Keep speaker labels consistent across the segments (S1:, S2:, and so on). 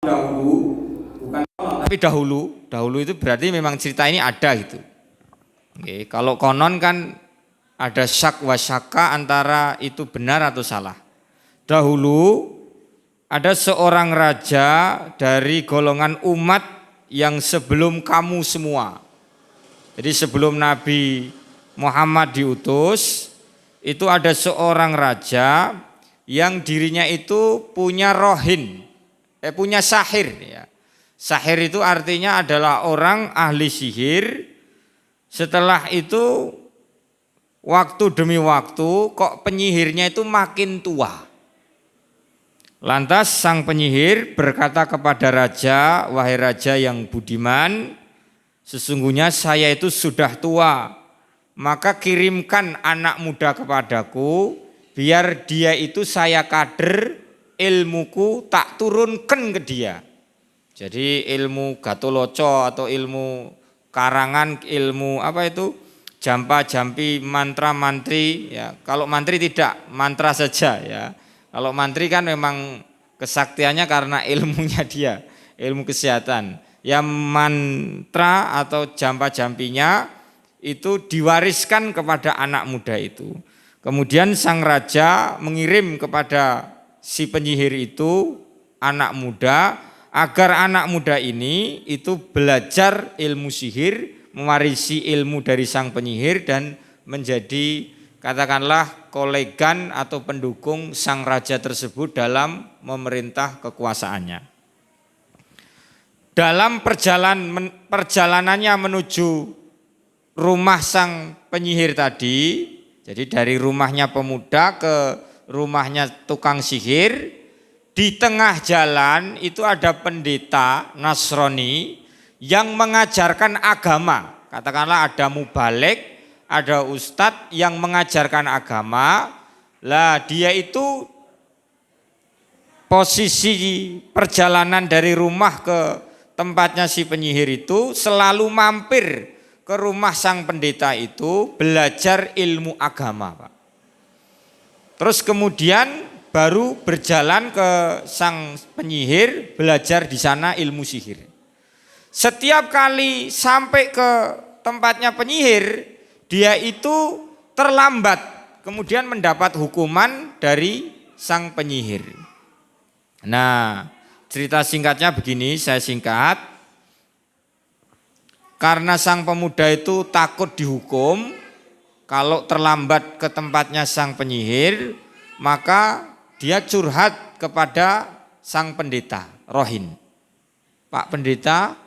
S1: dahulu, bukan tapi dahulu itu berarti memang cerita ini ada gitu. Oke, kalau konon kan ada syak wa syakka antara itu benar atau salah. Dahulu ada seorang raja dari golongan umat yang sebelum kamu semua. Jadi sebelum Nabi Muhammad diutus, itu ada seorang raja yang dirinya itu punya rohin, punya sahir. Ya. Sahir itu artinya adalah orang ahli sihir. Setelah itu waktu demi waktu kok penyihirnya itu makin tua. Lantas sang penyihir berkata kepada raja, wahai raja yang budiman, sesungguhnya saya itu sudah tua, maka kirimkan anak muda kepadaku, biar dia itu saya kader, ilmuku tak turunkan ke dia. Jadi ilmu gatoloco atau ilmu karangan, ilmu apa itu, jampa-jampi, mantra-mantri, ya. Kalau mantri tidak, mantra saja ya. Kalau mantri kan memang kesaktiannya karena ilmunya dia, ilmu kesehatan. Yang mantra atau jampa-jampinya itu diwariskan kepada anak muda itu. Kemudian sang raja mengirim kepada si penyihir itu anak muda, agar anak muda ini itu belajar ilmu sihir, mewarisi ilmu dari sang penyihir dan menjadi katakanlah kolegan atau pendukung sang raja tersebut dalam memerintah kekuasaannya. Dalam perjalanannya menuju rumah sang penyihir tadi, jadi dari rumahnya pemuda ke rumahnya tukang sihir, di tengah jalan itu ada pendeta Nasrani yang mengajarkan agama. Katakanlah ada mubalik, ada ustadz yang mengajarkan agama. Lah dia itu posisi perjalanan dari rumah ke tempatnya si penyihir itu selalu mampir ke rumah sang pendeta itu belajar ilmu agama, Pak. Terus kemudian baru berjalan ke sang penyihir belajar di sana ilmu sihir. Setiap kali sampai ke tempatnya penyihir, dia itu terlambat, kemudian mendapat hukuman dari sang penyihir. Nah, cerita singkatnya begini, saya singkat. Karena sang pemuda itu takut dihukum, kalau terlambat ke tempatnya sang penyihir, maka dia curhat kepada sang pendeta, rohin. Pak pendeta,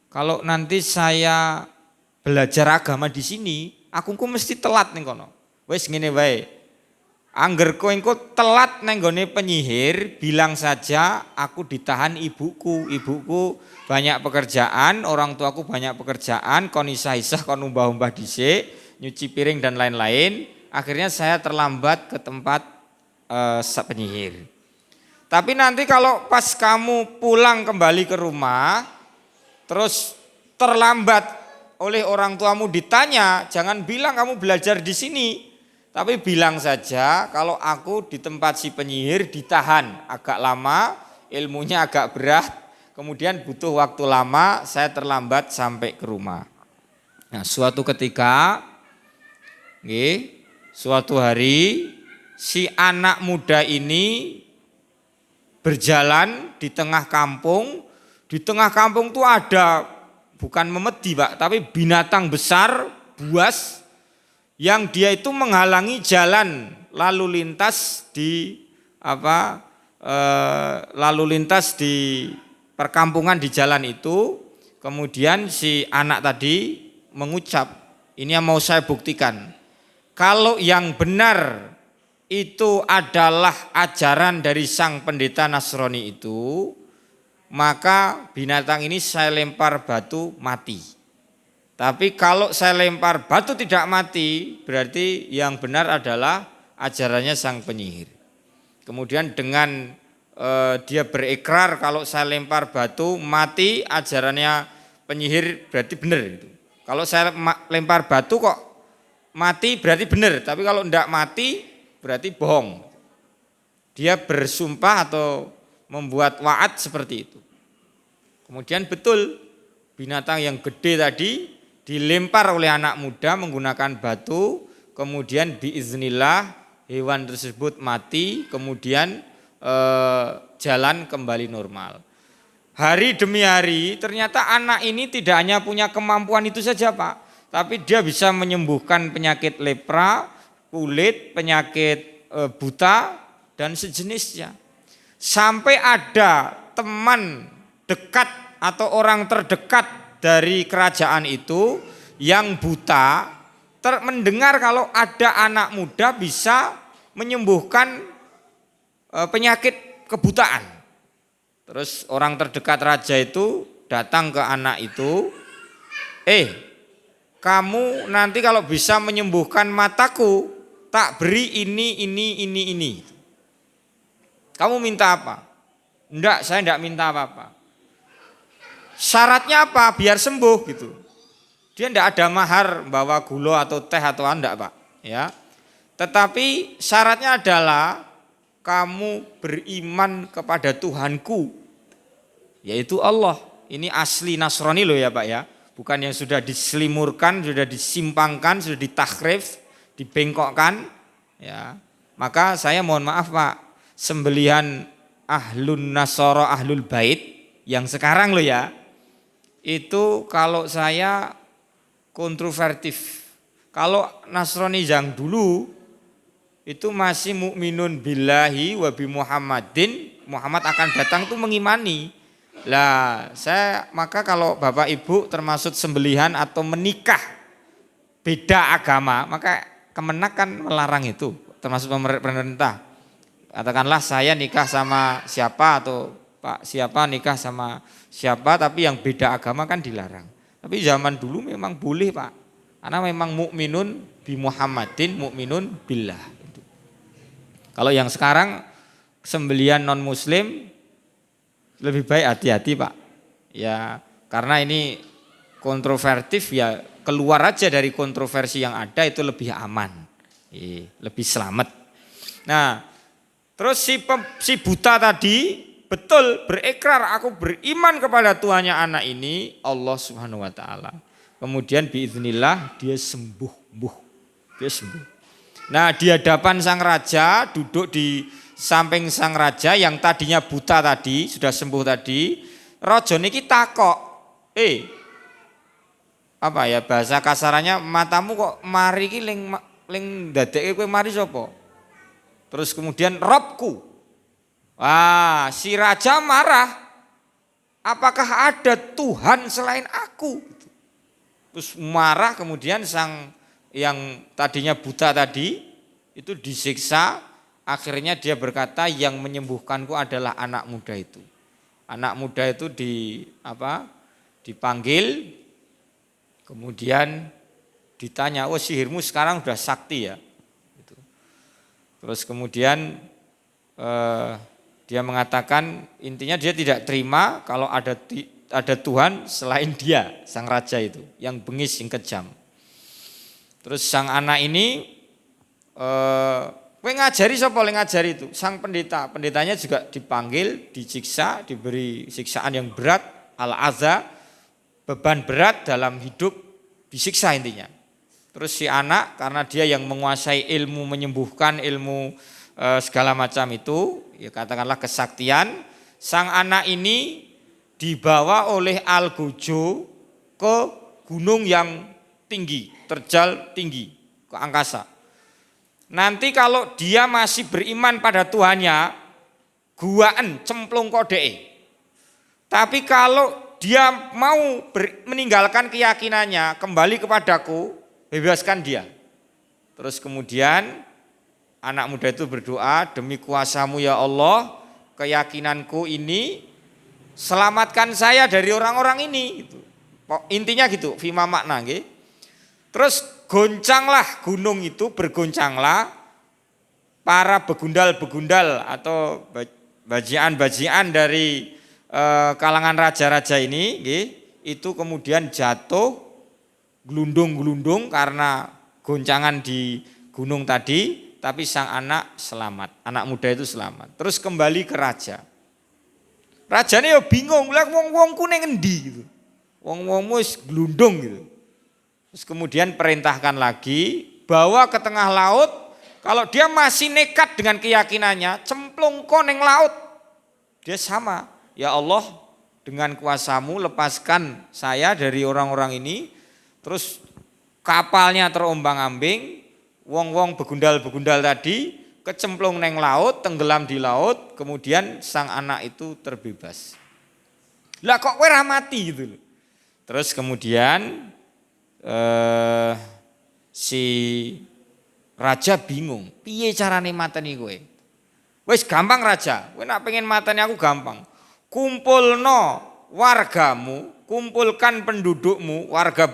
S1: kalau nanti saya belajar agama di sini, aku mesti telat ning kono. Wis ngene wae. Angger kowe engko telat nang gone penyihir, bilang saja aku ditahan ibuku. Ibuku banyak pekerjaan, orang tuaku banyak pekerjaan, kon isah-isah kon umbah-umbah dhisik, nyuci piring dan lain-lain. Akhirnya saya terlambat ke tempat penyihir. Tapi nanti kalau pas kamu pulang kembali ke rumah, terus terlambat oleh orang tuamu ditanya, jangan bilang kamu belajar di sini, tapi bilang saja kalau aku di tempat si penyihir ditahan agak lama, ilmunya agak berat, kemudian butuh waktu lama, saya terlambat sampai ke rumah. Nah, suatu ketika, suatu hari si anak muda ini berjalan di tengah kampung. Di tengah kampung tuh ada bukan memedi, Pak, tapi binatang besar, buas, yang dia itu menghalangi jalan lalu lintas di perkampungan di jalan itu. Kemudian si anak tadi mengucap, ini yang mau saya buktikan. Kalau yang benar itu adalah ajaran dari sang pendeta Nasrani itu, maka binatang ini saya lempar batu mati. Tapi kalau saya lempar batu tidak mati, berarti yang benar adalah ajarannya sang penyihir. Kemudian dengan dia berikrar kalau saya lempar batu mati, ajarannya penyihir berarti benar itu. Kalau saya lempar batu kok mati berarti benar, tapi kalau tidak mati berarti bohong. Dia bersumpah atau membuat wa'ad seperti itu. Kemudian betul binatang yang gede tadi dilempar oleh anak muda menggunakan batu, kemudian biiznillah hewan tersebut mati, kemudian jalan kembali normal. Hari demi hari ternyata anak ini tidak hanya punya kemampuan itu saja Pak, tapi dia bisa menyembuhkan penyakit lepra, kulit, penyakit buta dan sejenisnya. Sampai ada teman dekat atau orang terdekat dari kerajaan itu yang buta mendengar kalau ada anak muda bisa menyembuhkan penyakit kebutaan. Terus orang terdekat raja itu datang ke anak itu, kamu nanti kalau bisa menyembuhkan mataku, tak beri ini. Kamu minta apa? Enggak, saya enggak minta apa-apa. Syaratnya apa? Biar sembuh gitu. Dia enggak ada mahar bawa gula atau teh atau enggak Pak. Ya. Tetapi syaratnya adalah kamu beriman kepada Tuhanku, yaitu Allah. Ini asli Nasrani loh ya Pak ya. Bukan yang sudah diselimurkan, sudah disimpangkan, sudah ditahrif, dibengkokkan. Ya. Maka saya mohon maaf Pak, sembelihan Ahlun Nasoro Ahlul Bait yang sekarang loh ya, itu kalau saya kontrovertif. Kalau Nasrani yang dulu itu masih mukminun billahi wa bi Muhammadin, Muhammad akan datang tuh mengimani. Lah, maka kalau Bapak Ibu termasuk sembelihan atau menikah beda agama, maka Kemenak kan melarang itu, termasuk pemerintah. Katakanlah saya nikah sama siapa atau Pak siapa nikah sama siapa tapi yang beda agama kan dilarang. Tapi zaman dulu memang boleh Pak. Karena memang mukminun bi Muhammadin, mukminun billah. Kalau yang sekarang sembelian non muslim lebih baik hati-hati Pak. Ya, karena ini kontrovertif ya, keluar aja dari kontroversi yang ada itu lebih aman. Lebih selamat. Nah, terus si buta tadi betul berikrar aku beriman kepada Tuhannya anak ini Allah Subhanahu wa taala. Kemudian biiznillah dia sembuh. Dia sembuh. Nah, di hadapan sang raja, duduk di samping sang raja yang tadinya buta tadi, sudah sembuh tadi, raja niki takok, apa ya bahasa kasarannya, matamu kok mari ki ling dadekke kowe mari sapa? Terus kemudian Robku. Wah, si raja marah. Apakah ada Tuhan selain aku? Terus marah, kemudian sang yang tadinya buta tadi itu disiksa, akhirnya dia berkata yang menyembuhkanku adalah anak muda itu. Anak muda itu dipanggil, kemudian ditanya, oh sihirmu sekarang sudah sakti ya. Terus kemudian dia mengatakan intinya dia tidak terima kalau ada Tuhan selain dia, sang raja itu yang bengis, yang kejam. Terus sang anak ini kowe ngajari sapa le ngajari itu? Sang pendeta. Pendetanya juga dipanggil, disiksa, diberi siksaan yang berat, al-adza, beban berat dalam hidup, disiksa intinya. Terus si anak karena dia yang menguasai ilmu menyembuhkan, ilmu segala macam itu, ya katakanlah kesaktian, sang anak ini dibawa oleh Algojo ke gunung yang tinggi, terjal tinggi, ke angkasa. Nanti kalau dia masih beriman pada Tuhannya, guaan cemplung kodee. Tapi kalau dia mau meninggalkan keyakinannya, kembali kepadaku, bebaskan dia. Terus kemudian anak muda itu berdoa, demi kuasamu ya Allah, keyakinanku ini, selamatkan saya dari orang-orang ini. Intinya gitu, fima makna nggih. Terus goncanglah gunung itu, bergoncanglah para begundal-begundal atau bajian-bajian dari kalangan raja-raja ini, itu kemudian jatuh gelundung-gelundung karena goncangan di gunung tadi, tapi sang anak selamat, anak muda itu selamat. Terus kembali ke raja. Rajane ya bingung, lah wong-wongku ning endi gitu. Wong-wongmu wis glundung gitu. Terus kemudian perintahkan lagi bawa ke tengah laut. Kalau dia masih nekat dengan keyakinannya, cemplung ko ning laut. Dia sama, ya Allah, dengan kuasamu lepaskan saya dari orang-orang ini. Terus kapalnya terombang-ambing, wong-wong begundal-begundal tadi kecemplung neng laut, tenggelam di laut, kemudian sang anak itu terbebas. Lah kok kowe ra mati gitu loh. Terus kemudian si raja bingung, piye carane mateni kowe? Wis gampang raja, kowe nak pengen mateni aku gampang. Kumpulno wargamu, kumpulkan pendudukmu, warga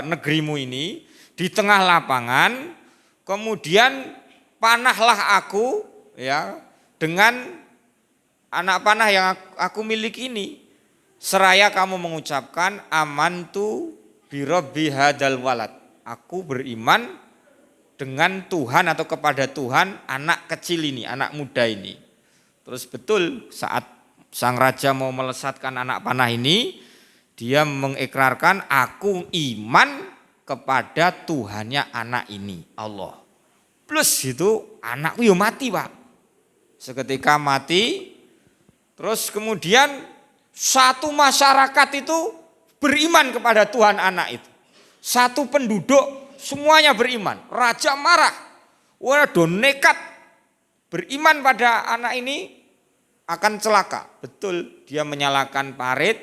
S1: negerimu ini di tengah lapangan, kemudian panahlah aku ya dengan anak panah yang aku miliki ini. Seraya kamu mengucapkan amantu birabbi hadzal walad. Aku beriman dengan Tuhan atau kepada Tuhan anak kecil ini, anak muda ini. Terus betul saat sang raja mau melesatkan anak panah ini, dia mengikrarkan aku iman kepada Tuhannya anak ini, Allah. Plus itu anakku ya mati Pak. Seketika mati, terus kemudian satu masyarakat itu beriman kepada Tuhan anak itu. Satu penduduk semuanya beriman. Raja marah, waduh nekat beriman pada anak ini akan celaka. Betul, dia menyalakan parit,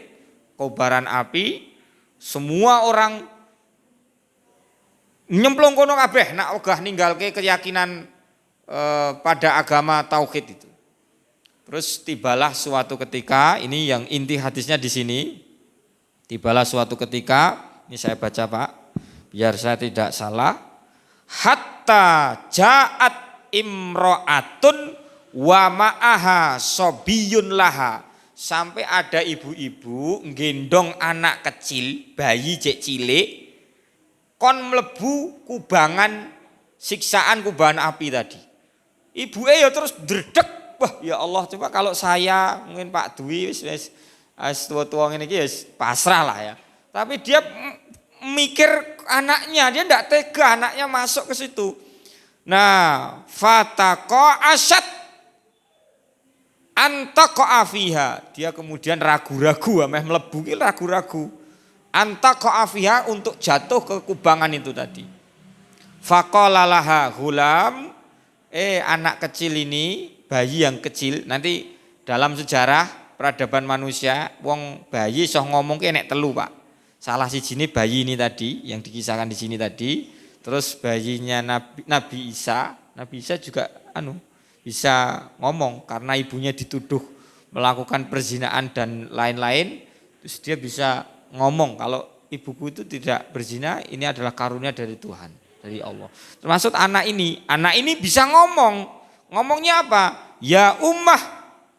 S1: kobaran api, semua orang nyemplung kono kabeh nak ogah ninggalke keyakinan pada agama tauhid itu. Terus tibalah suatu ketika, ini yang inti hadisnya di sini. Tibalah suatu ketika, ini saya baca Pak, biar saya tidak salah. Hatta ja'at imro'atun wa ma'aha sobiyun laha. Sampai ada ibu-ibu nggendong anak kecil, bayi cek cilik, kon mlebu kubangan siksaan kubangan api tadi. Ibu ya terus dredeg. Wah ya Allah, coba kalau saya mungkin Pak Dwi wis tua-tua ngene iki ya pasrah lah ya. Tapi dia mikir anaknya, dia enggak tega anaknya masuk ke situ. Nah, fataqa asyad antaqa fiha. Dia kemudian ragu-ragu, ameh mlebu ki ragu-ragu. Antaqa fiha untuk jatuh ke kubangan itu tadi. Faqala laha gulam, anak kecil ini, bayi yang kecil, nanti dalam sejarah peradaban manusia, wong bayi iso ngomong ki nek telu Pak. Salah sijine bayi ini tadi yang dikisahkan di sini tadi, terus bayinya Nabi Isa juga bisa ngomong karena ibunya dituduh melakukan perzinaan dan lain-lain, terus dia bisa ngomong kalau ibuku itu tidak berzina, ini adalah karunia dari Tuhan, dari Allah. Termasuk anak ini bisa ngomong. Ngomongnya apa? Ya ummah,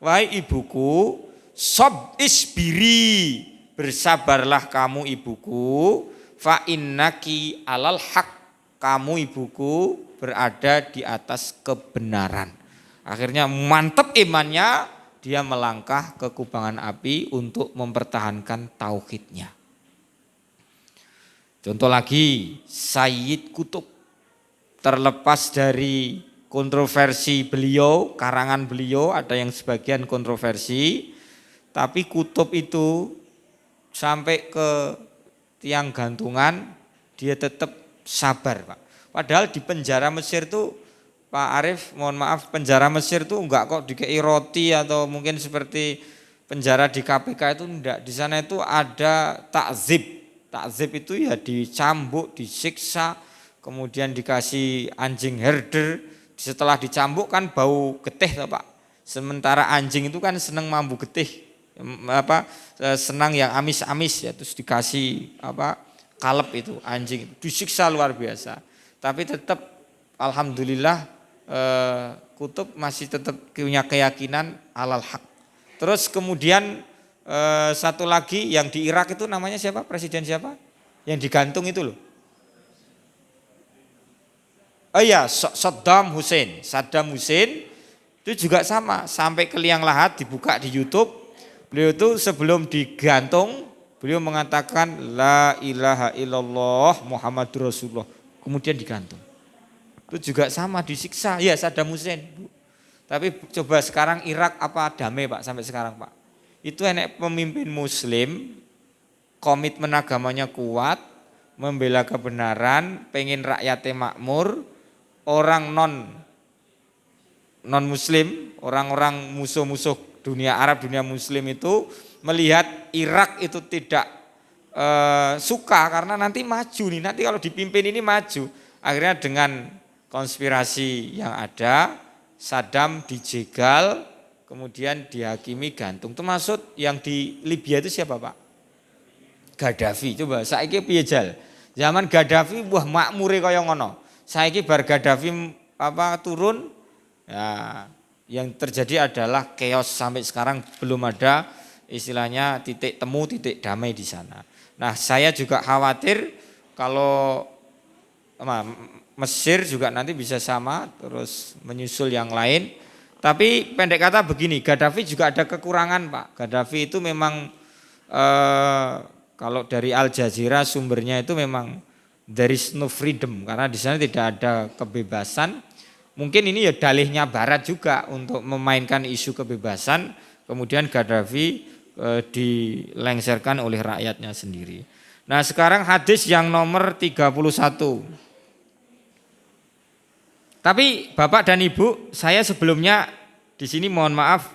S1: wahai ibuku, sob isbiri, bersabarlah kamu ibuku, fa innaki alal haq, kamu ibuku berada di atas kebenaran. Akhirnya mantap imannya, dia melangkah ke kubangan api untuk mempertahankan tauhidnya. Contoh lagi, Sayyid Qutb, terlepas dari kontroversi beliau, karangan beliau ada yang sebagian kontroversi, tapi Qutb itu sampai ke tiang gantungan dia tetap sabar Pak. Padahal di penjara Mesir tuh Pak Arif, mohon maaf, penjara Mesir tuh enggak kok dikei roti atau mungkin seperti penjara di KPK itu enggak. Di sana itu ada takzib. Takzib itu ya dicambuk, disiksa, kemudian dikasih anjing herder. Setelah dicambuk kan bau getih toh Pak. Sementara anjing itu kan senang mambu getih, senang yang amis-amis ya, terus dikasih kalep itu anjing itu disiksa luar biasa. Tapi tetap alhamdulillah Qutb masih tetap punya keyakinan alal haq. Terus kemudian satu lagi yang di Irak itu namanya siapa? Presiden siapa? Yang digantung itu loh. Oh iya, Saddam Hussein itu juga sama, sampai ke liang lahat dibuka di YouTube, Beliau itu sebelum digantung, beliau mengatakan la ilaha illallah Muhammadur Rasulullah. Kemudian digantung. Itu juga sama disiksa. Ya Saddam Hussein. Tapi coba sekarang Irak apa damai Pak sampai sekarang Pak. Itu enek pemimpin muslim, komitmen agamanya kuat, membela kebenaran, pengen rakyatnya makmur, orang non muslim, orang-orang musuh-musuh dunia Arab, dunia muslim itu melihat Irak itu tidak suka karena nanti maju nih, nanti kalau dipimpin ini maju. Akhirnya dengan konspirasi yang ada, Saddam dijegal, kemudian dihakimi gantung. Termasuk yang di Libya itu siapa Pak? Gaddafi. Coba saiki piye jal? Zaman Gaddafi wah makmure kaya ngono. Saiki bar Gaddafi turun ya yang terjadi adalah chaos sampai sekarang belum ada istilahnya titik temu, titik damai di sana. Nah, saya juga khawatir kalau Mesir juga nanti bisa sama terus menyusul yang lain. Tapi pendek kata begini, Gaddafi juga ada kekurangan Pak. Gaddafi itu memang kalau dari Al Jazeera sumbernya itu memang there is no freedom karena di sana tidak ada kebebasan. Mungkin ini ya dalihnya Barat juga untuk memainkan isu kebebasan. Kemudian Gaddafi dilengserkan oleh rakyatnya sendiri. Nah sekarang hadis yang nomor 31. Tapi Bapak dan Ibu, saya sebelumnya di sini mohon maaf,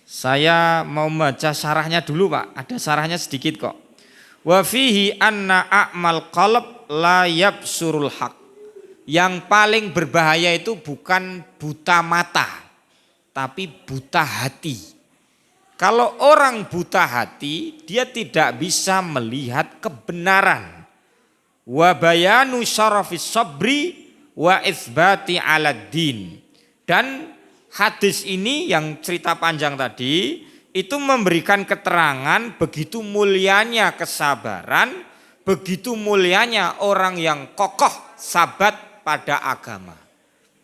S1: saya mau baca syarahnya dulu Pak. Ada syarahnya sedikit kok. Wa fihi anna a'mal qalb la yabsurul haq. Yang paling berbahaya itu bukan buta mata, tapi buta hati. Kalau orang buta hati, dia tidak bisa melihat kebenaran. Wa bayanu syarafis sabri wa itsbati alad din. Dan hadis ini yang cerita panjang tadi itu memberikan keterangan begitu mulianya kesabaran, begitu mulianya orang yang kokoh sabat pada agama.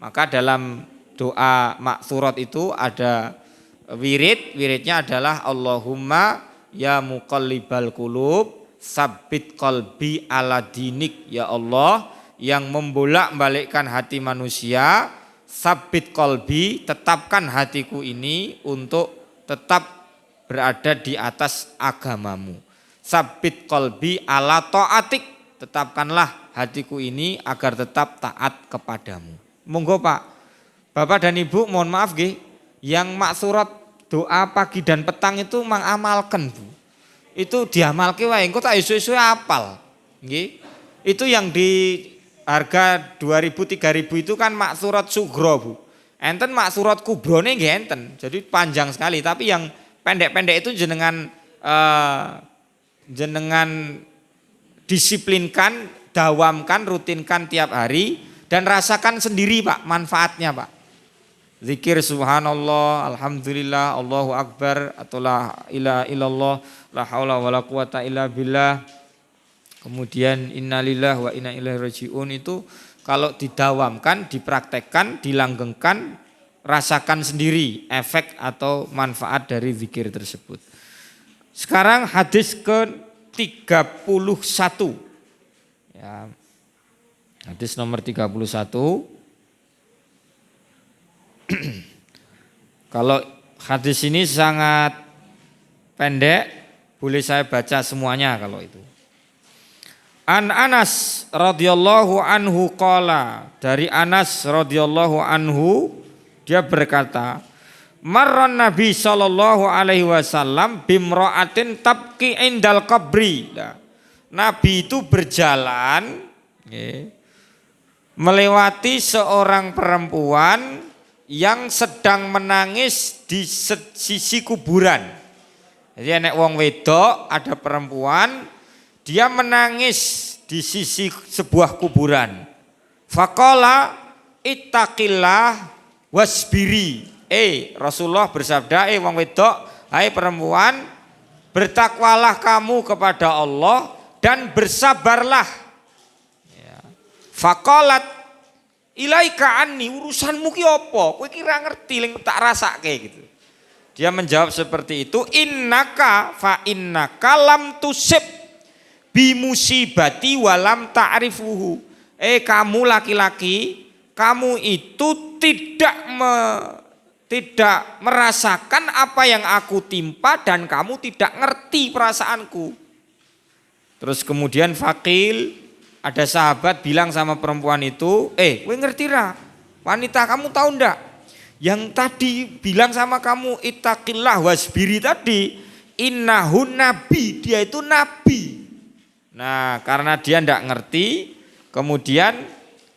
S1: Maka dalam doa maksurat itu ada wiridnya adalah Allahumma ya muqallibal qulub sabbit qalbi ala dinik, ya Allah yang membolak-balikkan hati manusia, sabbit qalbi, tetapkan hatiku ini untuk tetap berada di atas agamamu. Sabbit qalbi ala ta'atik, tetapkanlah hatiku ini agar tetap taat kepadamu. Monggo Pak, Bapak dan Ibu mohon maaf nggih, yang maksurat doa pagi dan petang itu mengamalkan Bu. Itu diamalke wae, engko tak isu-isu apal. Nggih. Itu yang di harga 2.000 3.000 itu kan maksurat sugro Bu. Enten maksurat kubrone nggih enten. Jadi panjang sekali, tapi yang pendek-pendek itu jenengan disiplinkan, dawamkan, rutinkan tiap hari dan rasakan sendiri Pak manfaatnya Pak. Zikir subhanallah, alhamdulillah, Allahu akbar, atau la ilaha illallah, la haula wala quwata illa billah. Kemudian innalillahi wa inna ilaihi rajiun itu kalau didawamkan, dipraktekkan, dilanggengkan, rasakan sendiri efek atau manfaat dari zikir tersebut. Sekarang hadis ke-31. Ya. Hadis nomor 31. Kalau hadis ini sangat pendek, boleh saya baca semuanya kalau itu. An Anas radhiyallahu anhu qala, dari Anas radhiyallahu anhu dia berkata, marran Nabi sallallahu alaihi wasallam bimra'atin tabki indal qabri. Nabi itu berjalan melewati seorang perempuan yang sedang menangis di sisi kuburan. Jadi enek wong wedok, ada perempuan, dia menangis di sisi sebuah kuburan. Faqala ittaqillah wasbiri. Rasulullah bersabda, wong wedok, hai perempuan, bertakwalah kamu kepada Allah dan bersabarlah. Faqalat, ilaika anni, urusanmu ki apa? Kowe ki ra ngerti ling tak rasake gitu. Dia menjawab seperti itu, innaka fa innaka lam tusib bi musibati walam ta'rifuhu. Kamu laki-laki, kamu itu tidak merasakan apa yang aku timpa dan kamu tidak ngerti perasaanku. Terus kemudian Faqil, ada sahabat bilang sama perempuan itu, kowe ngerti ra? Wanita kamu tahu ndak? Yang tadi bilang sama kamu ittaqillah wasbiri tadi, innahun nabi, dia itu nabi. Nah, karena dia ndak ngerti, kemudian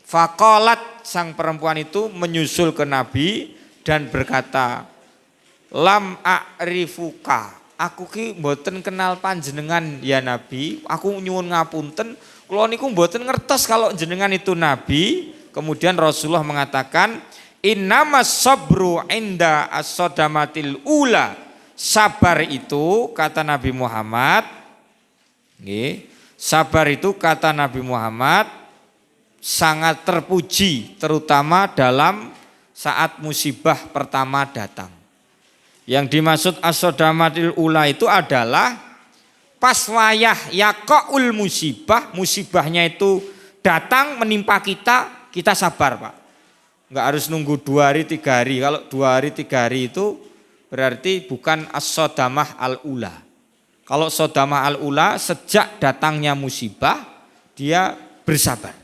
S1: faqalat, sang perempuan itu menyusul ke Nabi dan berkata, lam a'rifuka, aku ki mboten kenal panjenengan ya Nabi, aku nyuwun ngapunten, kula niku mboten ngertos kalau jenengan itu Nabi. Kemudian Rasulullah mengatakan, innamas sabru inda as-sadamatil ula. Sabar itu kata Nabi Muhammad, sabar itu kata Nabi Muhammad sangat terpuji terutama dalam saat musibah pertama datang. Yang dimaksud as-sadamatil ula itu adalah pas wayah yaqaul musibah, musibahnya itu datang menimpa kita, kita sabar Pak. Enggak harus nunggu 2 hari 3 hari. Kalau 2 hari 3 hari itu berarti bukan as-sadamah al-ula. Kalau sadamah al-ula sejak datangnya musibah dia bersabar.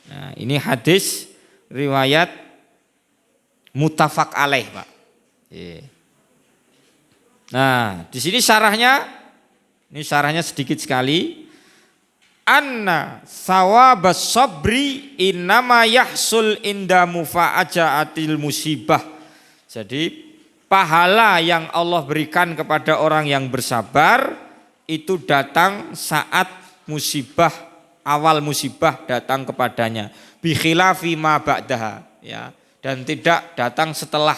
S1: Nah, ini hadis riwayat muttafaq alaih Pak. Nah, di sini syarahnya, ini syarahnya sedikit sekali. Anna sawabas sabri innama yahsul inda mufa'aja'atil musibah. Jadi pahala yang Allah berikan kepada orang yang bersabar itu datang saat musibah, awal musibah datang kepadanya. Bi khilafi ma ba'daha, ya, dan tidak datang setelah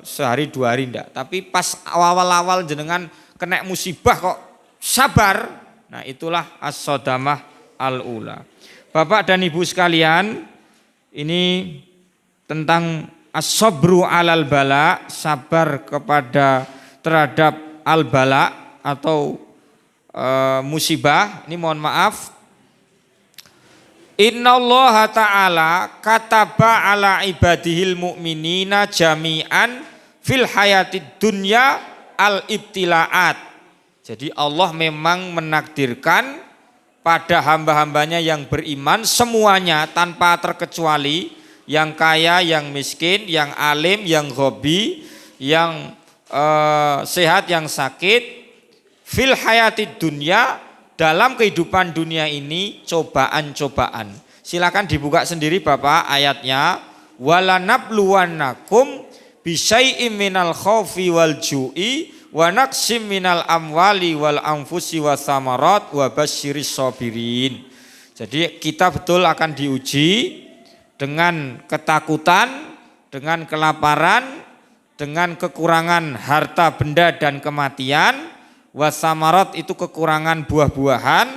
S1: sehari 2 hari enggak, tapi pas awal-awal jenengan kena musibah kok sabar. Nah, itulah as-sadamah al-ula. Bapak dan Ibu sekalian, ini tentang as-sabru alal bala, sabar terhadap al-bala atau musibah. Ini mohon maaf. Innallaha ta'ala kataba ala ibadihil mu'minina jami'an fil hayatid dunya al-ibtila'at. Jadi Allah memang menakdirkan pada hamba-hambanya yang beriman semuanya tanpa terkecuali, yang kaya, yang miskin, yang alim, yang hobi, yang sehat, yang sakit, fil hayatid dunya, dalam kehidupan dunia ini cobaan-cobaan. Silakan dibuka sendiri Bapak ayatnya. Walanabluwannakum bisyai'im minal khaufi wal ju'i wa naqsim minal amwali wal anfusi watsamarat wa basyiris sabirin. Jadi kita betul akan diuji dengan ketakutan, dengan kelaparan, dengan kekurangan harta benda dan kematian. Watsamarat itu kekurangan buah-buahan,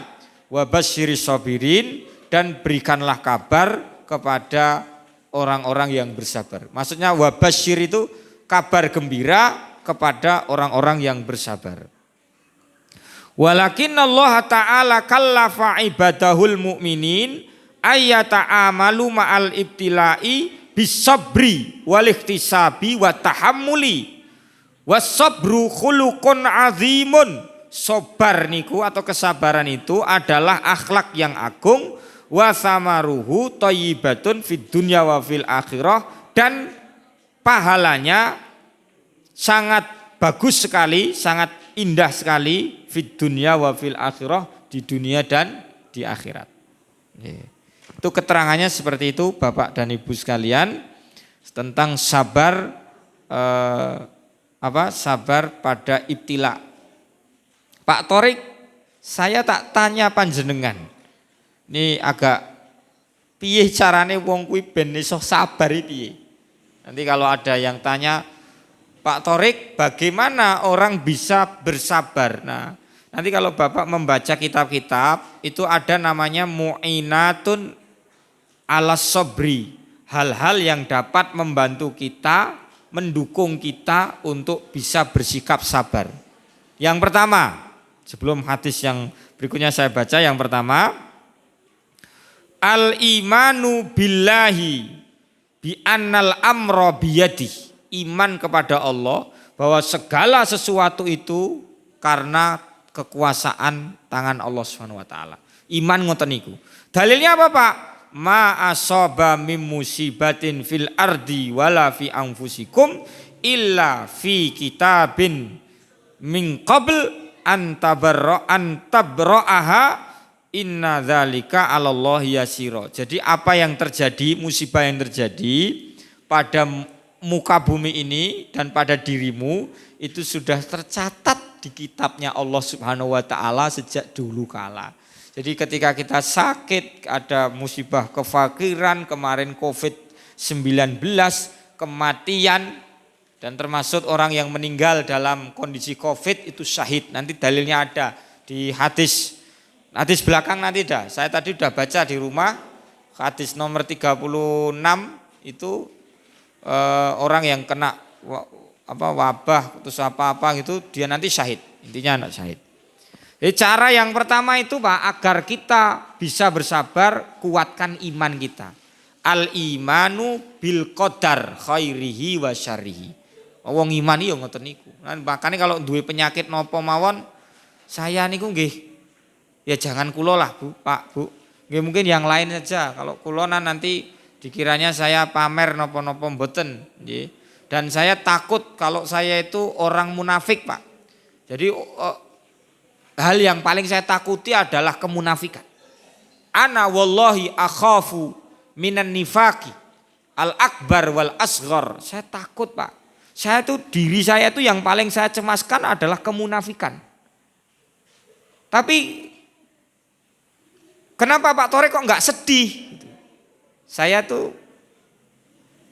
S1: wa basyiris sabirin, dan berikanlah kabar kepada orang-orang yang bersabar. Maksudnya wa basyir itu kabar gembira kepada orang-orang yang bersabar. Walakin Allah Ta'ala kallafa ibadahul mu'minin ayyata'amalu ma'al ibtila'i bisabri wal ikhtisabi wa tahammuli wasabru khuluqun azimun. Sabar niku atau kesabaran itu adalah akhlak yang agung, wa samaruhu thayyibatun fid dunya wa fil akhirah, dan pahalanya sangat bagus sekali, sangat indah sekali fid dunya wa fil akhirah, di dunia dan di akhirat. Itu keterangannya seperti itu Bapak dan Ibu sekalian tentang sabar sabar pada ibtila. Pak Torik, saya tak tanya panjenengan. Ini agak piye carane wong kuwi ben iso sabar iki. Nanti kalau ada yang tanya, Pak Torik, bagaimana orang bisa bersabar? Nah, nanti kalau Bapak membaca kitab-kitab itu ada namanya mu'inatun alas sobri, hal-hal yang dapat membantu kita, mendukung kita untuk bisa bersikap sabar. Yang pertama, sebelum hadis yang berikutnya saya baca, yang pertama, al-imanu billahi bi annal amra biyadi. Iman kepada Allah bahwa segala sesuatu itu karena kekuasaan tangan Allah Subhanahu wa taala. Iman ngoten niku. Dalilnya apa, Pak? Ma asaba mim musibatin fil ardi wala fi anfusikum illa fi kitabin min qabl an tabra'aha inna dzalika 'alallahi yasira. Jadi apa yang terjadi, musibah yang terjadi pada muka bumi ini dan pada dirimu itu sudah tercatat di kitabnya Allah Subhanahu wa taala sejak dulu kala. Jadi ketika kita sakit, ada musibah kefakiran, kemarin COVID-19, kematian, dan termasuk orang yang meninggal dalam kondisi COVID itu syahid. Nanti dalilnya ada di hadis belakang nanti dah. Saya tadi udah baca di rumah, hadis nomor 36 itu orang yang kena wabah, terus apa-apa gitu, dia nanti syahid. Intinya anak syahid. Jadi cara yang pertama itu, Pak, agar kita bisa bersabar, kuatkan iman kita. Al-imanu bil qadar khairihi wa syarrihi. Wong iman yo ngoten niku. Makanya kalau duwe penyakit napa mawon, saya niku nggih ya jangan kula lah, Bu, Pak, Bu. Nggih mungkin yang lain saja. Kalau kula nanti dikiranya saya pamer napa-napa mboten, nggih. Dan saya takut kalau saya itu orang munafik, Pak. Jadi hal yang paling saya takuti adalah kemunafikan. Ana wallahi akhafu minan nifaqi al-akbar wal asghar. Saya takut, Pak. Saya tuh diri saya tuh yang paling saya cemaskan adalah kemunafikan. Tapi kenapa Pak Tore kok enggak sedih? Saya tuh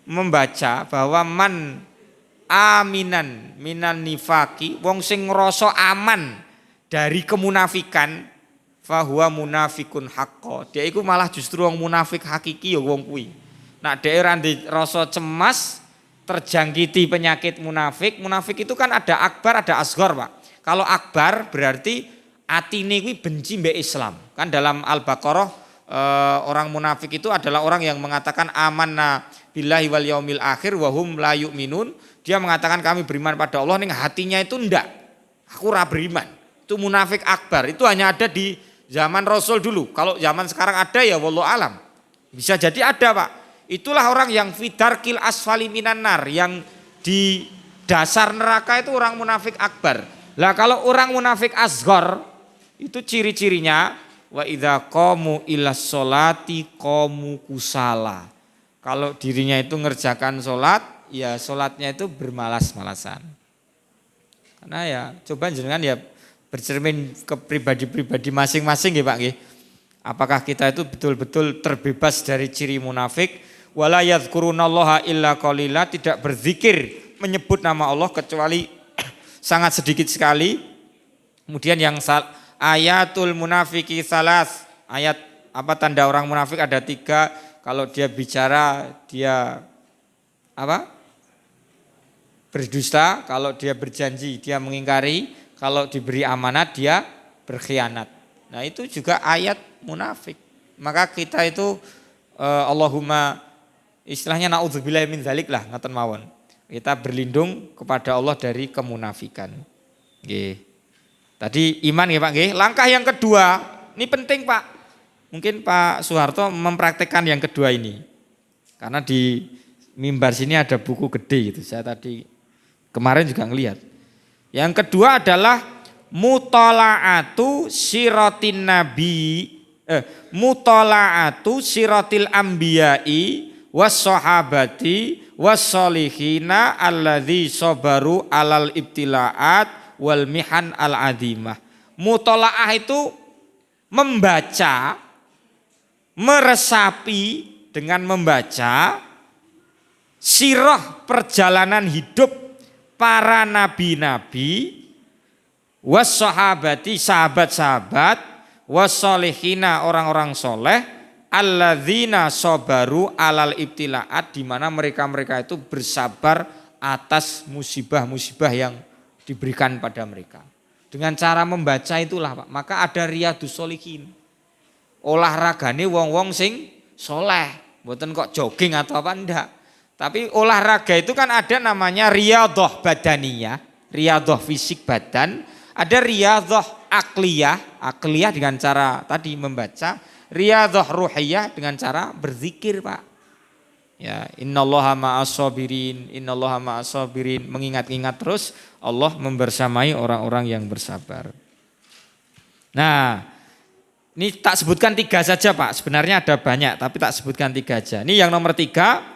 S1: membaca bahwa man aminan minan nifaqi, wong sing ngrasa aman dari kemunafikan, fahuwa munafikun haqqo. Dia itu malah justru wong munafik hakiki ya wong kuwi. Nah, daerah rasa cemas terjangkiti penyakit munafik. Munafik itu kan ada akbar, ada asghar, Pak. Kalau akbar berarti atine kuwi benci mbek Islam. Kan dalam Al-Baqarah orang munafik itu adalah orang yang mengatakan amanna billahi wal yaumil akhir wa hum la yu'minun. Dia mengatakan kami beriman pada Allah, ning hatinya itu ndak. Aku ora beriman. Itu munafik akbar, itu hanya ada di zaman Rasul dulu. Kalau zaman sekarang ada ya wallahu alam. Bisa jadi ada, Pak. Itulah orang yang fidarkil asfali minan nar, yang di dasar neraka itu orang munafik akbar. Lah kalau orang munafik asghar itu ciri-cirinya wa idza qamu ilas sholati qamu kusala. Kalau dirinya itu ngerjakan sholat, ya sholatnya itu bermalas-malasan. Karena ya coba jenengan ya bercermin ke pribadi-pribadi masing-masing ya Pak nggih. Apakah kita itu betul-betul terbebas dari ciri munafik? Wala yadhkurunallaha illa qalila, tidak berzikir menyebut nama Allah kecuali sangat sedikit sekali. Kemudian yang ayatul munafiki salas, ayat apa tanda orang munafik ada 3. Kalau dia bicara dia apa? Berdusta, kalau dia berjanji dia mengingkari, kalau diberi amanat dia berkhianat. Nah itu juga ayat munafik. Maka kita itu Allahumma istilahnya naudzubillahi min dzalik lah ngoten mawon. Kita berlindung kepada Allah dari kemunafikan. Nggih. Tadi iman nggih Pak nggih. Langkah yang kedua, ini penting Pak. Mungkin Pak Soeharto mempraktekkan yang kedua ini. Karena di mimbar sini ada buku gede gitu. Saya tadi kemarin juga ngelihat. Yang kedua adalah mutalaatu siratin nabi, mutalaatu siratil anbiya'i was-sahabati was-solihina alladzi sabaru alal ibtilaat wal mihan al-adimah. Mutalaah itu membaca, meresapi dengan membaca sirah perjalanan hidup para nabi-nabi, was-sahabati sahabat-sahabat, was-solihina orang-orang soleh, alladzina sabaru alal ibtilaat, di mana mereka-mereka itu bersabar atas musibah-musibah yang diberikan pada mereka. Dengan cara membaca itulah Pak, maka ada Riyadhus Shalihin. Olahragane wong-wong sing soleh, mboten kok jogging atau apa enggak. Tapi olahraga itu kan ada namanya riyadhah badaniyah, riyadhah fisik badan, ada riyadhah akliyah dengan cara tadi membaca, riyadhah ruhiyah dengan cara berzikir Pak. Ya, innallaha ma'as-sabirin, innallaha ma'as-sabirin, mengingat-ingat terus Allah membersamai orang-orang yang bersabar. Nah, ini tak sebutkan 3 saja Pak, sebenarnya ada banyak tapi tak sebutkan 3 aja. Ini yang nomor 3.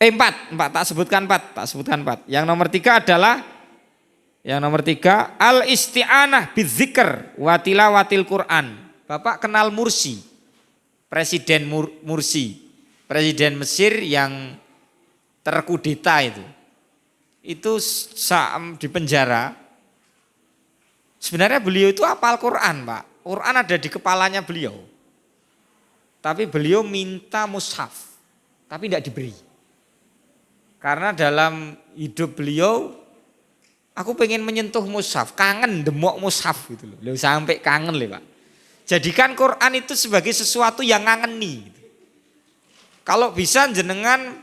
S1: 4 tak sebutkan 4. Yang nomor 3 al-isti'anah bidzikr wa tilawatil Quran. Bapak kenal Mursi, Presiden Mursi, Presiden Mesir yang terkudeta itu. Itu di penjara. Sebenarnya beliau itu hafal Quran Pak. Quran ada di kepalanya beliau. Tapi beliau minta mushaf, tapi tidak diberi. Karena dalam hidup beliau, aku pengen menyentuh mushaf, kangen demok mushaf gitu loh. Sampai kangen loh Pak. Jadikan Quran itu sebagai sesuatu yang ngangeni. Gitu. Kalau bisa jenengan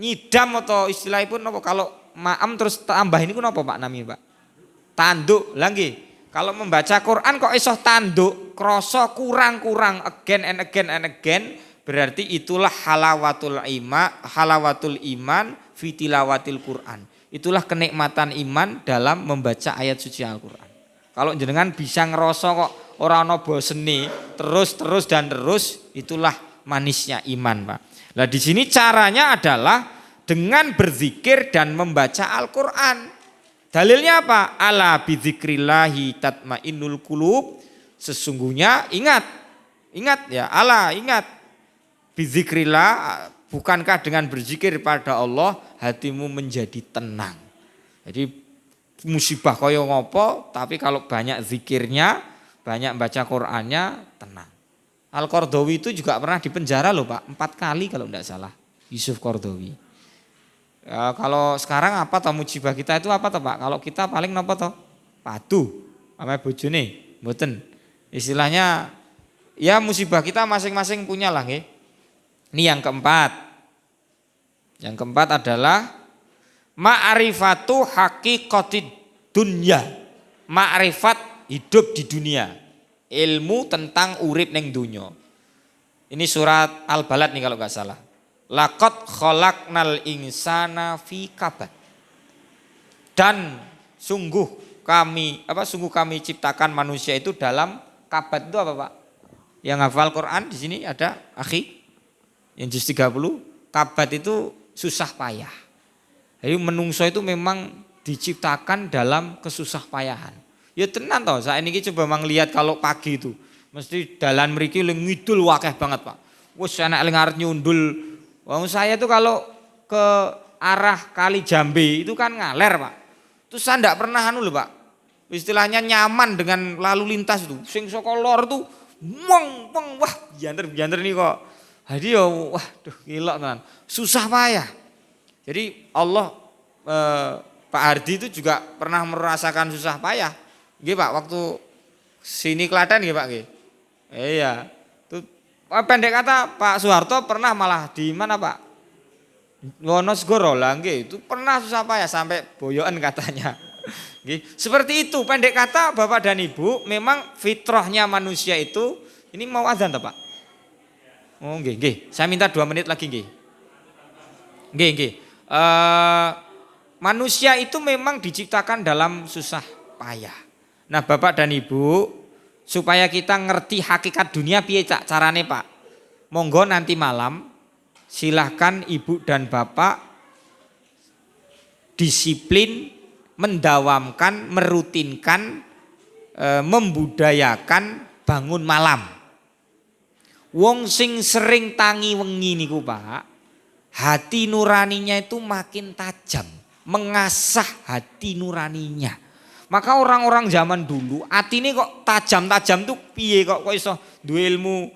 S1: nyidam atau istilahnya pun apa, kalau maam terus tambah ini pun apa Pak namanya Pak? Tanduk lagi. Kalau membaca Quran kok isoh tanduk, kroso kurang-kurang again and again, berarti itulah halawatul iman fitilawatil Quran. Itulah kenikmatan iman dalam membaca ayat suci Al-Quran. Kalau jenengan bisa ngerasa kok orang ono boseni terus, itulah manisnya iman Pak. Nah di sini caranya adalah dengan berzikir dan membaca Al-Quran. Dalilnya apa? Ala bidzikrillahi tatmainnul qulub. Sesungguhnya ingat ya, ingat bidzikrillah, bukankah dengan berzikir pada Allah hatimu menjadi tenang. Jadi musibah kaya ngopo, tapi kalau banyak zikirnya, banyak baca Qur'annya, tenang. Al-Qardawi itu juga pernah dipenjara loh Pak, 4 kali kalau tidak salah, Yusuf Qardawi. Ya, kalau sekarang apa toh musibah kita itu apa toh Pak? Kalau kita paling apa toh? Padu, sama bojone, mboten. Istilahnya ya musibah kita masing-masing punya lah nggih. Ini yang keempat. Yang keempat adalah ma'rifatu haqiqatid dunya. Ma'rifat hidup di dunia. Ilmu tentang urip ning dunya. Ini surat Al-Balad nih kalau enggak salah. Laqad khalaqnal insana fi kabad. Dan sungguh kami ciptakan manusia itu dalam kabad. Itu apa Pak? Yang hafal Quran di sini ada akhi. Yang juz 30, kabad itu susah payah. Jadi menungso itu memang diciptakan dalam kesusah payahan. Ya tenan toh, saat ini coba lihat kalau pagi itu mesti dalan mriki ngidul wakeh banget Pak. Wes enak arep nyundul. Wong saya tuh kalau ke arah Kali Jambe itu kan ngaler Pak. Terus saya enggak pernah lho Pak. Istilahnya nyaman dengan lalu lintas itu. Sing saka lor tuh wong wah bianter nih kok. Jadi ya waduh gila tenan. Susah payah. Jadi Allah Pak Hardi itu juga pernah merasakan susah payah. Nggih Pak, waktu sini Klaten nggih Pak nggih. Iya. Tuh pendek kata Pak Soeharto pernah malah di mana Pak? Wonosegoro lah nggih, itu pernah susah payah sampai boyoan katanya. Nggih. Seperti itu pendek kata Bapak dan Ibu, memang fitrahnya manusia itu ini mau azan toh Pak? Oh nggih. Saya minta 2 menit lagi nggih. Nggih. Manusia itu memang diciptakan dalam susah payah. Nah Bapak dan Ibu, supaya kita ngerti hakikat dunia piye carane Pak. Monggo nanti malam silahkan Ibu dan Bapak disiplin, mendawamkan, merutinkan, membudayakan bangun malam. Wong sing sering tangi wengi niku Pak, hati nuraninya itu makin tajam, mengasah hati nuraninya. Maka orang-orang zaman dulu atine kok tajam-tajam tuh piye kok iso duwe ilmu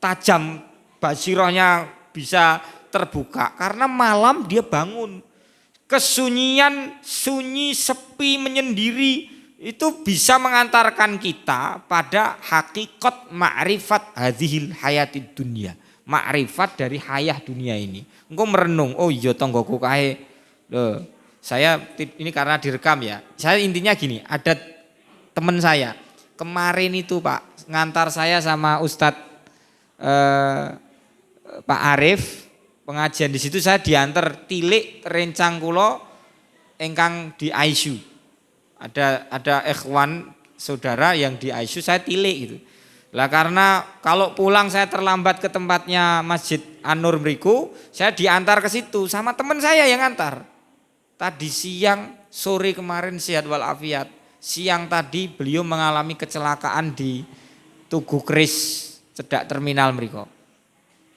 S1: tajam, basirahnya bisa terbuka karena malam dia bangun. Kesunyian, sunyi, sepi, menyendiri itu bisa mengantarkan kita pada hakikat ma'rifat hadhil hayatid dunia. Ma'rifat dari hayah dunia ini. Engkau merenung, oh iya tonggoku kae. Saya ini karena direkam ya. Saya intinya gini, ada teman saya kemarin itu Pak ngantar saya sama Ustadz Pak Arif pengajian di situ, saya diantar tilik rencang kulo engkang di ICU. Ada ikhwan saudara yang di ICU, saya tilik gitu. Lah karena kalau pulang saya terlambat ke tempatnya Masjid An-Nur mriku, saya diantar ke situ sama teman saya yang antar. Tadi siang, sore kemarin sehat walafiat. Siang tadi beliau mengalami kecelakaan di Tugu Kris, cedak terminal mriko.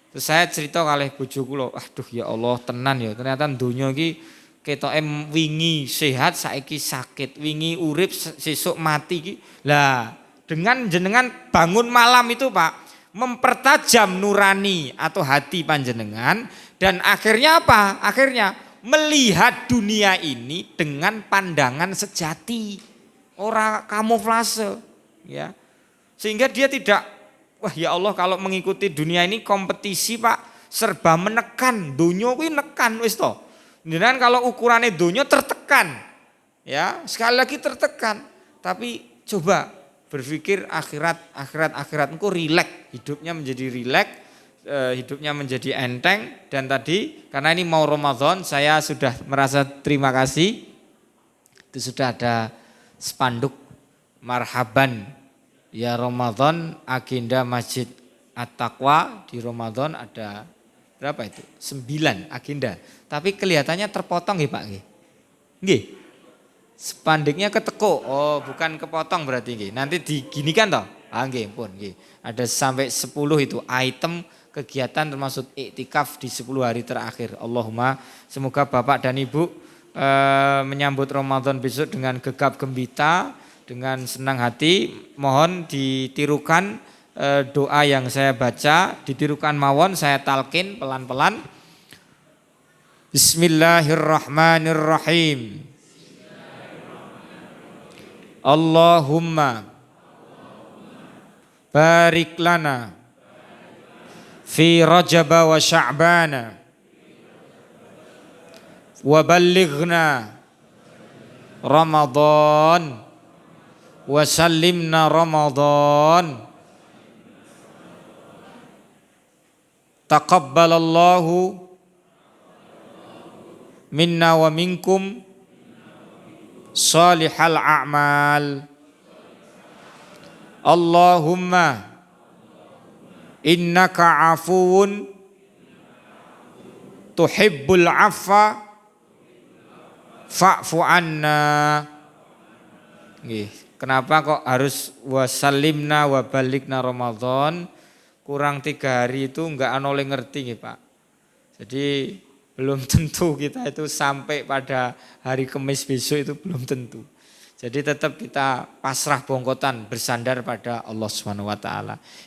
S1: Terus saya cerita kalih bojo kula, aduh ya Allah tenan ya, ternyata donya iki ketoke wingi sehat saiki sakit, wingi urip sesuk mati iki. Lah, dengan jenengan bangun malam itu Pak, mempertajam nurani atau hati panjenengan dan akhirnya apa? Akhirnya melihat dunia ini dengan pandangan sejati, ora kamuflase, ya. Sehingga dia tidak, wah ya Allah kalau mengikuti dunia ini kompetisi Pak, serba menekan, dunia kuwi nekan wis to. Jenengan kalau ukurannya dunia tertekan, ya sekali lagi tertekan. Tapi coba berpikir akhirat engko rileks, hidupnya menjadi rileks. Hidupnya menjadi enteng. Dan tadi karena ini mau Ramadan, saya sudah merasa terima kasih. Itu sudah ada spanduk marhaban ya Ramadan, agenda Masjid At-Taqwa di Ramadan ada berapa itu? 9 agenda. Tapi kelihatannya terpotong ya Pak nggih. Nggih. Spanduknya keteko. Oh, bukan kepotong berarti nggih. Nanti diginikan toh? Ah nggih, pun nggih. Ada sampai 10 itu item kegiatan termasuk iktikaf di 10 hari terakhir. Allahumma semoga Bapak dan Ibu menyambut Ramadan besok dengan gegap gembita, dengan senang hati. Mohon ditirukan doa yang saya baca, ditirukan mawon, saya talqin pelan-pelan. Bismillahirrahmanirrahim. Allahumma barik lana fi Rajab wa Sya'ban wa ballighna Ramadan wa sallimna Ramadan. Taqabbalallahu minna wa minkum salihal a'mal. Allahumma innaka afuwun tuhibbul afwa fa'fu anna. Kenapa kok harus wasallimna wa balikna Ramadan? Kurang 3 hari itu enggak oleh ngerti Pak. Jadi belum tentu kita itu sampai pada hari Kamis besok, itu belum tentu. Jadi tetap kita pasrah bongkotan, bersandar pada Allah SWT.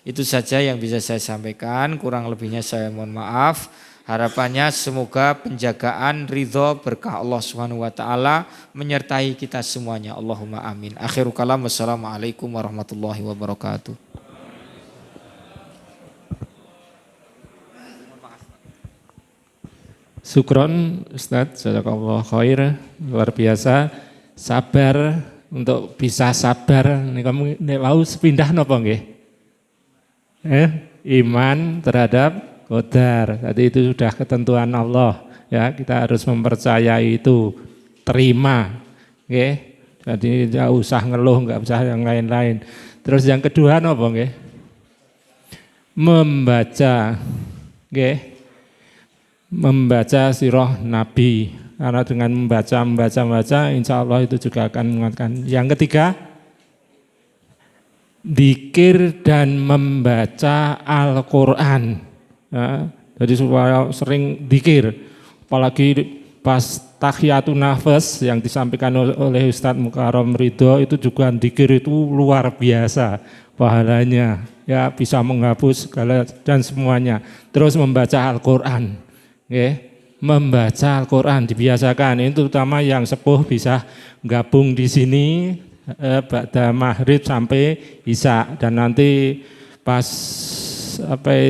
S1: Itu saja yang bisa saya sampaikan, kurang lebihnya saya mohon maaf. Harapannya semoga penjagaan ridho berkah Allah SWT menyertai kita semuanya. Allahumma amin. Akhirul kalam, wassalamualaikum warahmatullahi wabarakatuh.
S2: Syukron Ustadz, jazakallah khair, luar biasa. Sabar, untuk bisa sabar nek kamu nek wau sepindah napa nggih? Iman terhadap qadar. Tadi itu sudah ketentuan Allah, ya, kita harus mempercayai itu, terima, nggih. Jadi enggak usah ngeluh, enggak usah yang lain-lain. Terus yang kedua napa nggih? Membaca, nggih. Membaca sirah Nabi. Karena dengan membaca, insya Allah itu juga akan menguatkan. Yang ketiga, dzikir dan membaca Al-Quran. Ya, jadi supaya sering dzikir, apalagi pas tahiyatun nafas yang disampaikan oleh Ustadz Mukarram Ridho itu juga zikir itu luar biasa pahalanya, ya bisa menghapus segala dan semuanya. Terus membaca Al-Quran, membaca Al-Quran dibiasakan. Ini terutama yang sepuh bisa gabung di sini ba'da maghrib sampai isya, dan nanti pas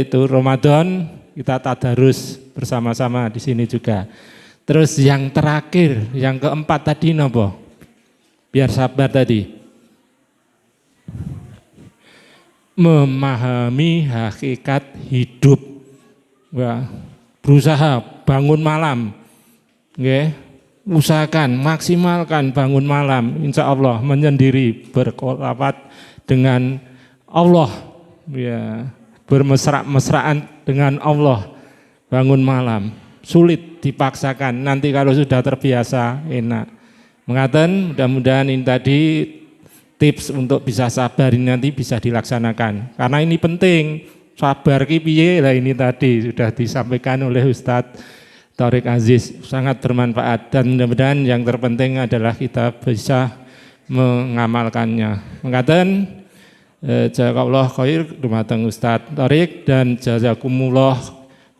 S2: Ramadan kita tadarus bersama-sama di sini juga. Terus yang terakhir, yang keempat tadi nopo? Biar sabar tadi. Memahami hakikat hidup. Wah, berusaha bangun malam. Usahakan, maksimalkan bangun malam. Insya Allah menyendiri, berkolawat dengan Allah. Ya, bermesra-mesraan dengan Allah. Bangun malam. Sulit dipaksakan, nanti kalau sudah terbiasa enak. Mengaten, mudah-mudahan ini tadi tips untuk bisa sabar ini nanti bisa dilaksanakan. Karena ini penting, sabar ki piye lah ini tadi sudah disampaikan oleh Ustadz Thoriq Aziz, sangat bermanfaat dan mudah-mudahan yang terpenting adalah kita bisa mengamalkannya. Mengaten, jazakallah khair dumateng Ustadz Thoriq dan jazakumullah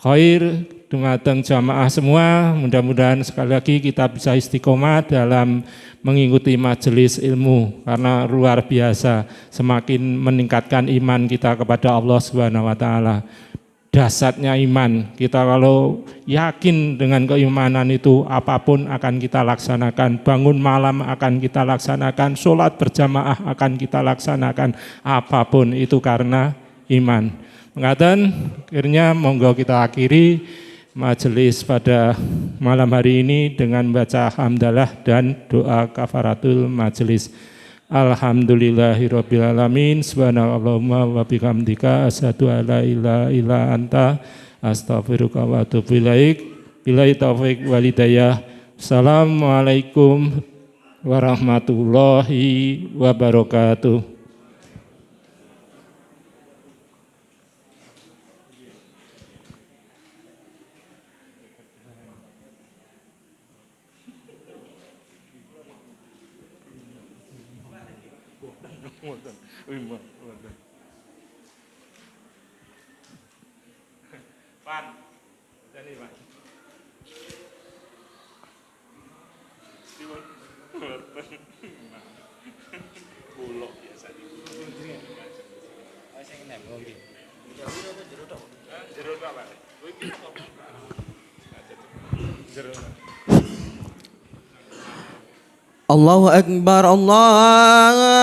S2: khair dumateng jamaah semua. Mudah-mudahan sekali lagi kita bisa istiqomah dalam mengikuti majelis ilmu karena luar biasa, semakin meningkatkan iman kita kepada Allah Subhanahu wa taala. Dasarnya iman, kita kalau yakin dengan keimanan itu apapun akan kita laksanakan, bangun malam akan kita laksanakan, sholat berjamaah akan kita laksanakan, apapun itu karena iman. Mengaten, akhirnya monggo kita akhiri majelis pada malam hari ini dengan baca hamdalah dan doa kafaratul majelis. Alhamdulillahirabbil alamin. Subhanallahumma wa bihamdika asyhadu an la ilaha illa anta astaghfiruka wa atubu ilaik. Billahi taufiq wal hidayah. Assalamualaikum warahmatullahi wabarakatuh. Pan, jadi Pak. Bulog biasa di. Saya kena ngopi. Jeruk apa? Jeruk.
S3: Allahu Akbar, Allah